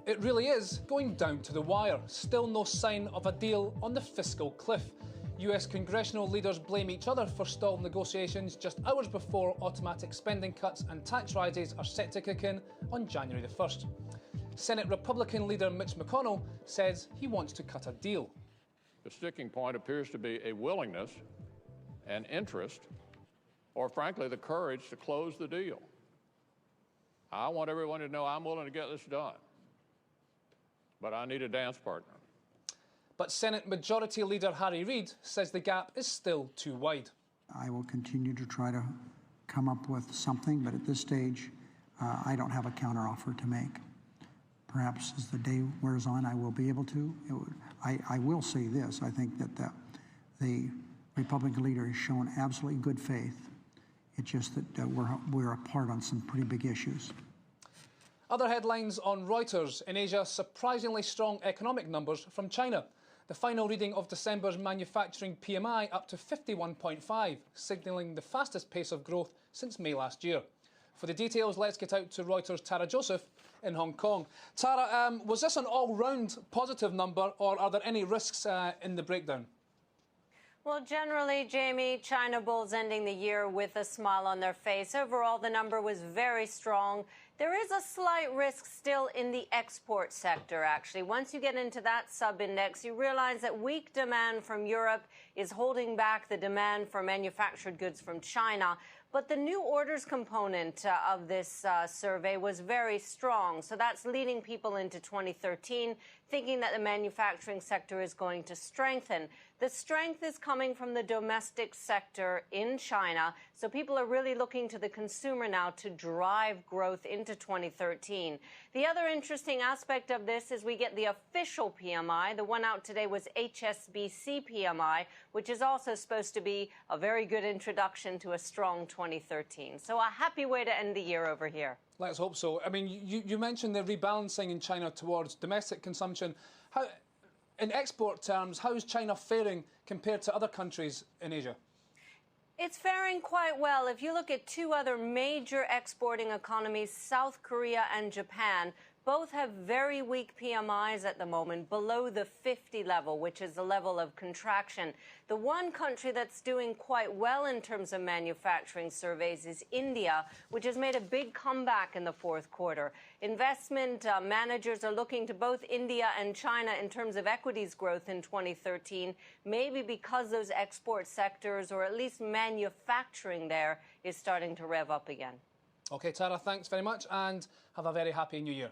It really is going down to the wire. Still no sign of a deal on the fiscal cliff. US congressional leaders blame each other for stalled negotiations just hours before automatic spending cuts and tax rises are set to kick in on January the 1st. Senate Republican leader Mitch McConnell says he wants to cut a deal. The sticking point appears to be a willingness and interest, or frankly, the courage to close the deal. I want everyone to know I'm willing to get this done, but I need a dance partner. But Senate Majority Leader Harry Reid says the gap is still too wide. I will continue to try to come up with something, but at this stage, I don't have a counteroffer to make. Perhaps as the day wears on, I will be able to. I will say this. I think that the Republican leader has shown absolutely good faith. It's just that we're apart on some pretty big issues. Other headlines on Reuters. In Asia, surprisingly strong economic numbers from China. The final reading of December's manufacturing PMI up to 51.5, signalling the fastest pace of growth since May last year. For the details, let's get out to Reuters' Tara Joseph in Hong Kong. Tara, was this an all-round positive number, or are there any risks in the breakdown? Well, generally, Jamie, China bulls ending the year with a smile on their face. Overall, the number was very strong. There is a slight risk still in the export sector, actually. Once you get into that sub-index, you realize that weak demand from Europe is holding back the demand for manufactured goods from China. But the new orders component of this survey was very strong. So that's leading people into 2013 thinking that the manufacturing sector is going to strengthen. The strength is coming from the domestic sector in China. So people are really looking to the consumer now to drive growth into 2013. The other interesting aspect of this is we get the official PMI. The one out today was HSBC PMI, which is also supposed to be a very good introduction to a strong 2013. So a happy way to end the year over here. Let's hope so. I mean, you mentioned the rebalancing in China towards domestic consumption. How, in export terms, how is China faring compared to other countries in Asia? It's faring quite well. If you look at two other major exporting economies, South Korea and Japan, both have very weak PMIs at the moment, below the 50 level, which is the level of contraction. The one country that's doing quite well in terms of manufacturing surveys is India, which has made a big comeback in the fourth quarter. Investment managers are looking to both India and China in terms of equities growth in 2013, maybe because those export sectors, or at least manufacturing there, is starting to rev up again. OK, Tara, thanks very much, and have a very happy New Year.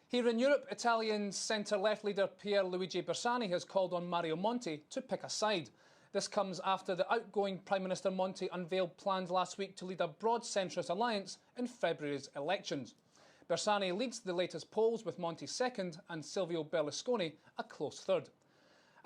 Here in Europe, Italian centre-left leader Pierluigi Bersani has called on Mario Monti to pick a side. This comes after the outgoing Prime Minister Monti unveiled plans last week to lead a broad centrist alliance in February's elections. Bersani leads the latest polls, with Monti second and Silvio Berlusconi a close third.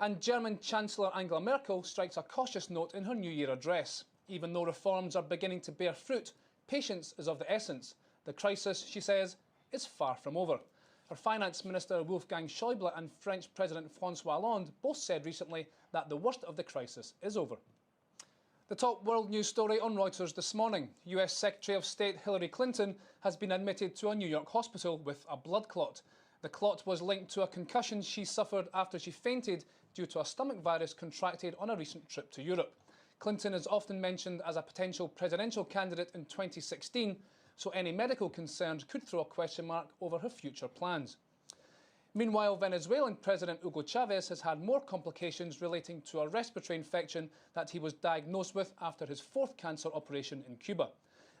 And German Chancellor Angela Merkel strikes a cautious note in her New Year address. Even though reforms are beginning to bear fruit, patience is of the essence. The crisis, she says, is far from over. Her Finance Minister Wolfgang Schäuble and French President François Hollande both said recently that the worst of the crisis is over. The top world news story on Reuters this morning. US Secretary of State Hillary Clinton has been admitted to a New York hospital with a blood clot. The clot was linked to a concussion she suffered after she fainted due to a stomach virus contracted on a recent trip to Europe. Clinton is often mentioned as a potential presidential candidate in 2016, so any medical concerns could throw a question mark over her future plans. Meanwhile, Venezuelan President Hugo Chavez has had more complications relating to a respiratory infection that he was diagnosed with after his fourth cancer operation in Cuba.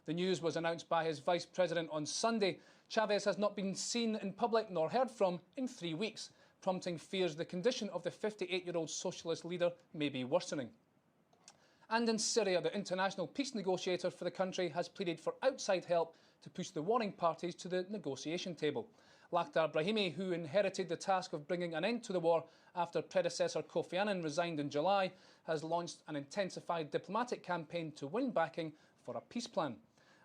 The news was announced by his vice president on Sunday. Chavez has not been seen in public nor heard from in 3 weeks, prompting fears the condition of the 58-year-old socialist leader may be worsening. And in Syria, the international peace negotiator for the country has pleaded for outside help to push the warring parties to the negotiation table. Lakhdar Brahimi, who inherited the task of bringing an end to the war after predecessor Kofi Annan resigned in July, has launched an intensified diplomatic campaign to win backing for a peace plan.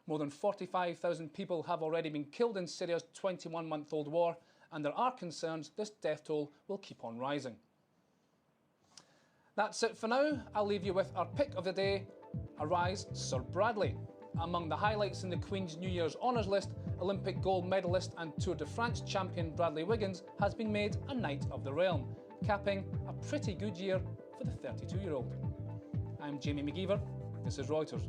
More than 45,000 people have already been killed in Syria's 21-month-old war, and there are concerns this death toll will keep on rising. That's it for now. I'll leave you with our pick of the day, Arise Sir Bradley. Among the highlights in the Queen's New Year's honours list, Olympic gold medalist and Tour de France champion Bradley Wiggins has been made a Knight of the Realm, capping a pretty good year for the 32-year-old. I'm Jamie McGeever. This is Reuters.